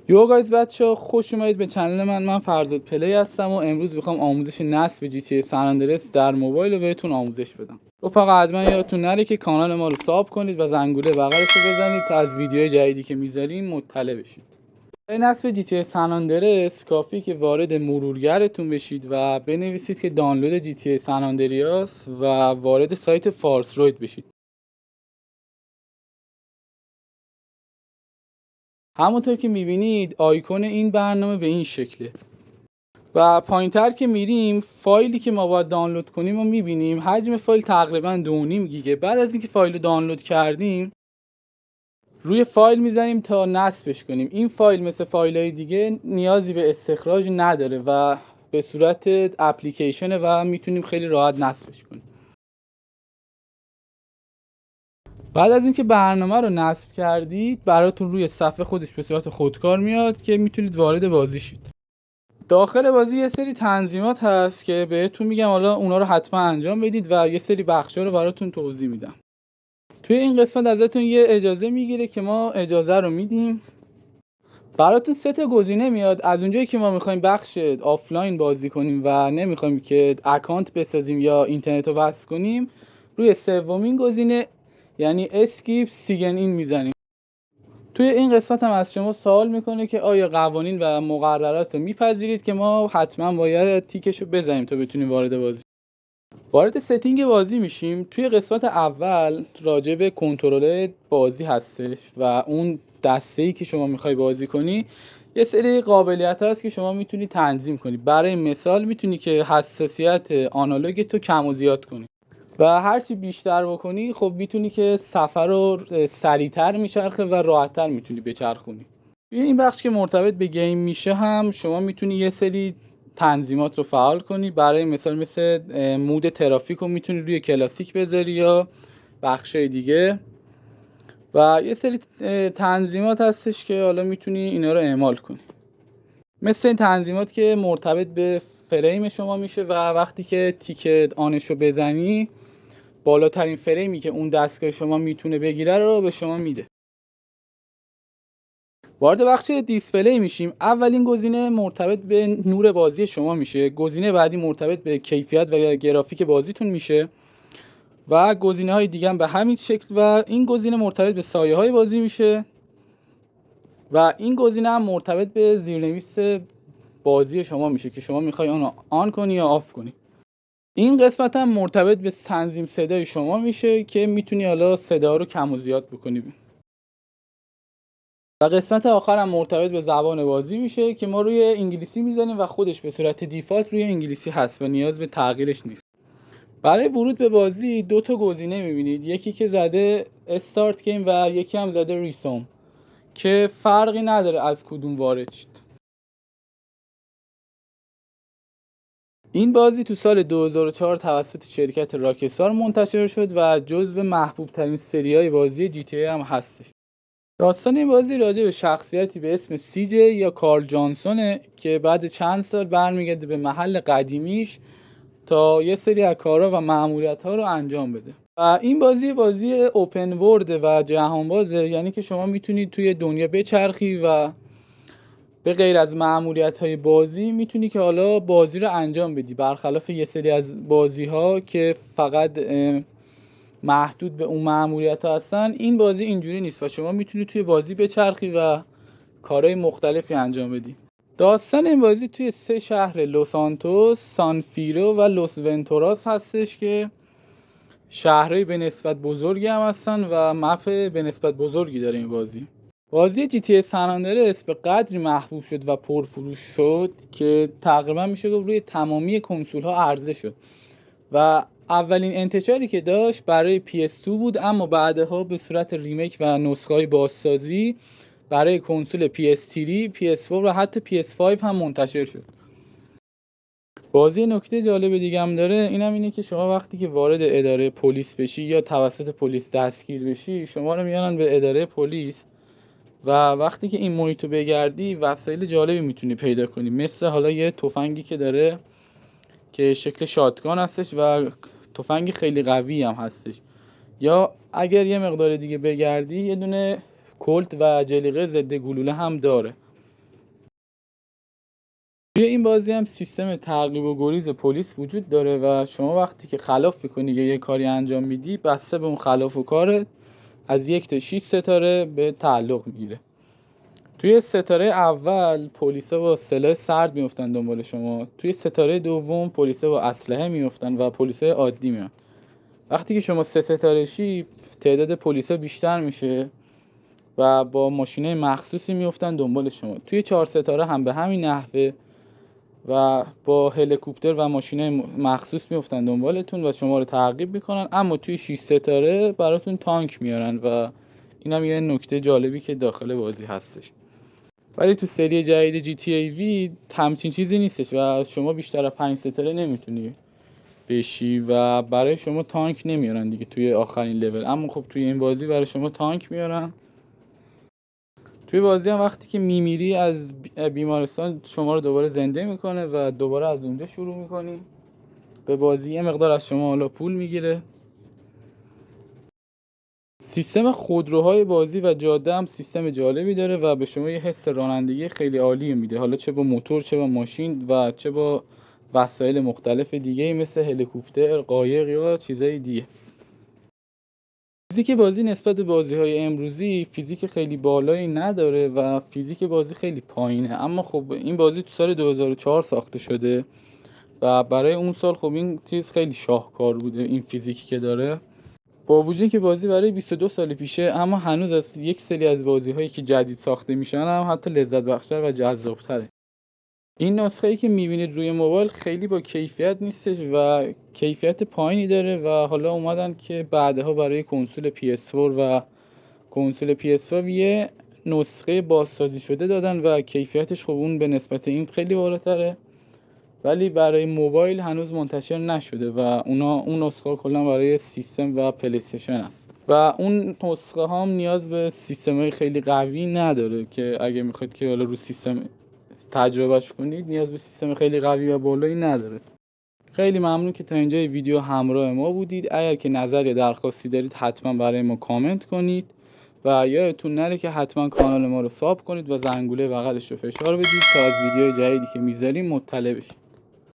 یو گایز بچه‌ها، خوش اومدید به چنل من فرزاد پلی هستم و امروز میخوام آموزش نصب جی تی ای سن آندرس در موبایل رو بهتون آموزش بدم. رفقا حتما یادتون نره که کانال ما رو ساب کنید و زنگوله بغلش رو بزنید تا از ویدیوهای جدیدی که میذاریم مطلع بشید. برای نصب جی تی ای سن آندرس کافی که وارد مرورگرتون بشید و بنویسید که دانلود جی تی ای سن آندریاس و وارد سایت فارسروید بشید. همونطور که میبینید آیکون این برنامه به این شکله و پایینتر که میریم فایلی که ما باید دانلود کنیم رو میبینیم. حجم فایل تقریبا 2.5 گیگه. بعد از اینکه فایل رو دانلود کردیم روی فایل میزنیم تا نصبش کنیم. این فایل مثل فایل‌های دیگه نیازی به استخراج نداره و به صورت اپلیکیشنه و میتونیم خیلی راحت نصبش کنیم. بعد از اینکه برنامه رو نصب کردید براتون روی صفحه خودش به صورت خودکار میاد که میتونید وارد بازی شید. داخل بازی یه سری تنظیمات هست که بهتون میگم، حالا اونا رو حتما انجام بدید و یه سری بخشا رو براتون توضیح میدم. توی این قسمت ازتون یه اجازه میگیره که ما اجازه رو میدیم. براتون 3 تا گزینه میاد. از اونجایی که ما میخوایم بخش آفلاین بازی کنیم و نمیخوایم که اکانت بسازیم یا اینترنت رو وصل کنیم، روی سومین گزینه یعنی اسکیپ سیگن این میزنیم. توی این قسمت هم از شما سوال میکنه که آیا قوانین و مقررات رو میپذیرید که ما حتما باید تیکش رو بزنیم تا بتونیم وارد بازی. وارد ستینگ بازی میشیم. توی قسمت اول راجع به کنترل بازی هستش و اون دسته‌ای که شما میخوای بازی کنی یه سری قابلیت هست که شما میتونی تنظیم کنی. برای مثال میتونی که حساسیت آنالوگ تو کم و زیاد کنی و هرچی بیشتر بکنی خب میتونی که سفر رو سریعتر میچرخه و راحتتر میتونی بچرخونی. این بخش که مرتبط به گیم میشه هم شما میتونی یه سری تنظیمات رو فعال کنی. برای مثال مثل مود ترافیک رو میتونی روی کلاسیک بذاری یا بخشای دیگه و یه سری تنظیمات هستش که حالا میتونی اینا رو اعمال کنی، مثل این تنظیمات که مرتبط به فریم شما میشه و وقتی که تیک آنش رو بزنی بالاترین فریمی که اون دستگاه شما میتونه بگیره رو به شما میده. وارد بخش دیسپلی میشیم. اولین گزینه مرتبط به نور بازی شما میشه. گزینه بعدی مرتبط به کیفیت و گرافیک بازیتون میشه و گزینه های دیگه هم به همین شکل و این گزینه مرتبط به سایه های بازی میشه و این گزینه هم مرتبط به زیرنویس بازی شما میشه که شما میخوای اونو آن کنی یا آف کنی. این قسمت هم مرتبط به تنظیم صدای شما میشه که میتونی حالا صدا رو کم و زیاد بکنی. و قسمت آخر هم مرتبط به زبان بازی میشه که ما روی انگلیسی میزنیم و خودش به صورت دیفالت روی انگلیسی هست و نیاز به تغییرش نیست. برای ورود به بازی 2 تا گزینه میبینید، یکی که زده استارت گیم و یکی هم زده ریسوم که فرقی نداره از کدوم وارد شید. این بازی تو سال 2004 توسط شرکت راکستار منتشر شد و جزو محبوب ترین سری‌های بازی جی تی ای هم هستش. داستان این بازی راجع به شخصیتی به اسم سی جی یا کارل جانسونه که بعد چند سال برمیگرده به محل قدیمیش تا یه سری از کارها و مأموریت‌ها رو انجام بده. و این بازی اوپن ورد و جهان بازه، یعنی که شما میتونید توی دنیا بچرخی و به غیر از مأموریت‌های بازی میتونی که حالا بازی رو انجام بدی، برخلاف یه سری از بازی‌ها که فقط محدود به اون مأموریت هستن. این بازی اینجوری نیست و شما میتونی توی بازی بچرخی و کارهای مختلفی انجام بدی. داستان این بازی توی 3 شهر لوس سانتوس، سان فیرو و لوس ونتوراس هستش که شهرهای به نسبت بزرگی هم هستن و مپ به نسبت بزرگی داره این بازی. بازی جی تی ای سن آندرس به قدری محبوب شد و پرفروش شد که تقریبا میشه گفت روی تمامی کنسول‌ها عرضه شد و اولین انتشاری که داشت برای PS2 بود، اما بعدها به صورت ریمیک و نسخه‌های بازسازی برای کنسول PS3، PS4 و حتی PS5 هم منتشر شد. بازی نکته جالب دیگه هم داره، اینم اینه که شما وقتی که وارد اداره پلیس بشی یا توسط پلیس دستگیر بشی شما رو میارن به اداره پلیس و وقتی که این محیط رو بگردی وسایل جالبی میتونی پیدا کنی، مثل حالا یه تفنگی که داره که شکل شاتگان هستش و تفنگ خیلی قوی هم هستش، یا اگر یه مقدار دیگه بگردی یه دونه کلت و جلیقه ضد گلوله هم داره. توی این بازی هم سیستم تعقیب و گریز پلیس وجود داره و شما وقتی که خلاف میکنی یا یه کاری انجام میدی، بسته به اون خلاف و کارت از 1 تا 6 ستاره به تعلق میگیره. توی ستاره اول پلیسا با سلاح سرد میافتن دنبال شما. توی ستاره دوم پلیسا با اسلحه میافتن و پلیسای عادی میان. وقتی که شما 3 ستاره شی، تعداد پلیسا بیشتر میشه و با ماشینای مخصوصی میافتن دنبال شما. توی 4 ستاره هم به همین نحوه و با هلیکوپتر و ماشینای مخصوص میافتن دنبالتون و شما رو تعقیب میکنن. اما توی 6 ستاره براتون تانک میارن و اینم یه نکته جالبی که داخل بازی هستش. ولی تو سری جدید GTA V همچین چیزی نیستش و شما بیشتر از 5 ستاره نمیتونی بشی و برای شما تانک نمیارن دیگه توی آخرین لول. اما خب توی این بازی برای شما تانک میارن. توی بازی هم وقتی که میمیری از بیمارستان شما رو دوباره زنده میکنه و دوباره از اونجا شروع میکنی به بازی. یه مقدار از شما حالا پول میگیره. سیستم خودروهای بازی و جاده هم سیستم جالبی داره و به شما یه حس رانندگی خیلی عالی میده، حالا چه با موتور، چه با ماشین و چه با وسایل مختلف دیگه مثل هلیکوپتر، قایق یا چیزای دیگه. فیزیک بازی نسبت به بازی‌های امروزی فیزیک خیلی بالایی نداره و فیزیک بازی خیلی پایینه. اما خب این بازی تو سال 2004 ساخته شده و برای اون سال خب این چیز خیلی شاهکار بوده، این فیزیکی که داره. با وجودی که بازی برای 22 سال پیشه، اما هنوز از یک سری از بازی‌هایی که جدید ساخته میشن هم حتی لذت بخش‌تر و جذاب‌تره. این نسخه‌ای که می‌بینید روی موبایل خیلی با کیفیت نیستش و کیفیت پایینی داره و حالا اومدن که بعدها برای کنسول PS4 و کنسول PS5 یه نسخه بازسازی شده دادن و کیفیتش خب اون به نسبت این خیلی بالاتره، ولی برای موبایل هنوز منتشر نشده و اون نسخه کلا برای سیستم و پلی استیشن است و اون نسخه هم نیاز به سیستم‌های خیلی قوی نداره که اگه میخواید که حالا رو سیستم تجربهش کنید نیاز به سیستم خیلی قوی و بالایی نداره. خیلی ممنون که تا اینجای ویدیو همراه ما بودید. اگر که نظر یا درخواستی دارید حتما برای ما کامنت کنید و یادتون نره که حتما کانال ما رو ساب کنید و زنگوله بغلش رو فشار بدید تا از ویدیوهای جدیدی که میذاریم مطلع بشید.